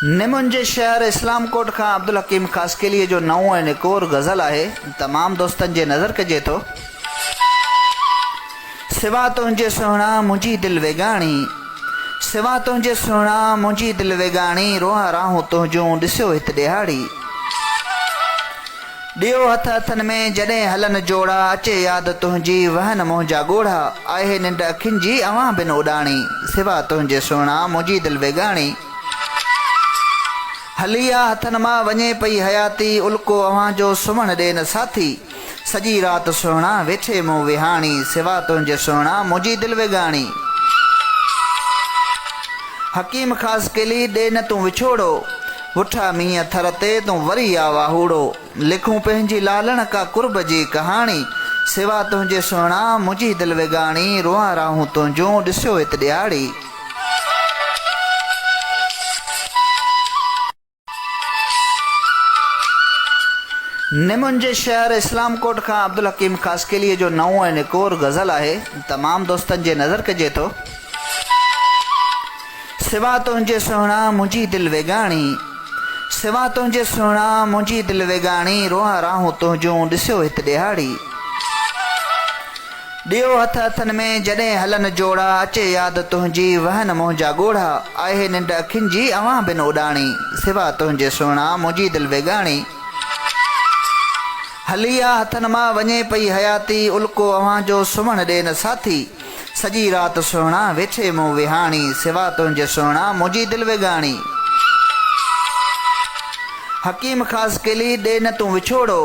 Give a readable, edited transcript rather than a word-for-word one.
निमुंजे शहर इस्लाम कोट का अब्दुल हकीम खास के लिए जो नओं ऐं एक और गज़ल है तमाम दोस्तन जे नज़र कजे तो। सिवा तुझे सोना मुझी दिल वेगाणी, सिवा तुझे सोना मुझी दिल वेगाणी, रोहा राहूं तुझूं ॾिसियो हित ॾिहाड़ी। ॾियो हथ हथन में जॾहिं हलन जोड़ा, अचे याद तुझी वहन मुंहिंजा ॻोढ़ा, आहे निंड अखियुनि जी अवां बिन उॾाणी, सिवा तुझे सोना मुझी दिल वेगाणी। हलिया हथन मां वञे पई हयाती, उल्को अवां जो सुम्हण ॾे न साथी, सॼी रात सोना वेठे मूं विहाणी, सिवा तुझे सोना मुझी दिल वेगाणी। हकीम खास केली ॾे न तूं विछोड़ो, पुठा मींहं थर ते तूं वरी आ वाहूड़ो, लिखूं पंहिंजी लालण का कुर्ब जी कहाणी, सिवा तुझे सोना मुझी दिल वेगाणी, रोआ राहूं तुझूं ॾिसियो हित ॾिहाड़ी। निमुंजे शहर इस्लाम कोट का अब्दुल हकीम खास के लिए जो नओं ऐं एक और गज़ल है तमाम दोस्तन जे नज़र कजे तो। सिवा तुझे सोना मुझी दिल वेगाणी, सिवा तुझे सोना मुझी दिल वेगाणी, रोआ राहूं तुझूं ॾिसियो हित ॾिहाड़ी। ॾियो हथ हथन में जॾहिं हलन जोड़ा, अचे याद तुझी वहन मुंहिंजा ॻोढ़ा, आहे निंड अखियुनि जी अवां बिन उॾाणी, सिवा तुझे सोना मुझी दिल वेगाणी। हलिया हथन मां वञे पई हयाती, उल्को अवां जो सुम्हण ॾे न साथी, सॼी रात सोना वेठे मूं विहाणी, सिवा तुझे सोना मुझी दिल वेगाणी। हकीम खास केली ॾे न तूं विछोड़ो,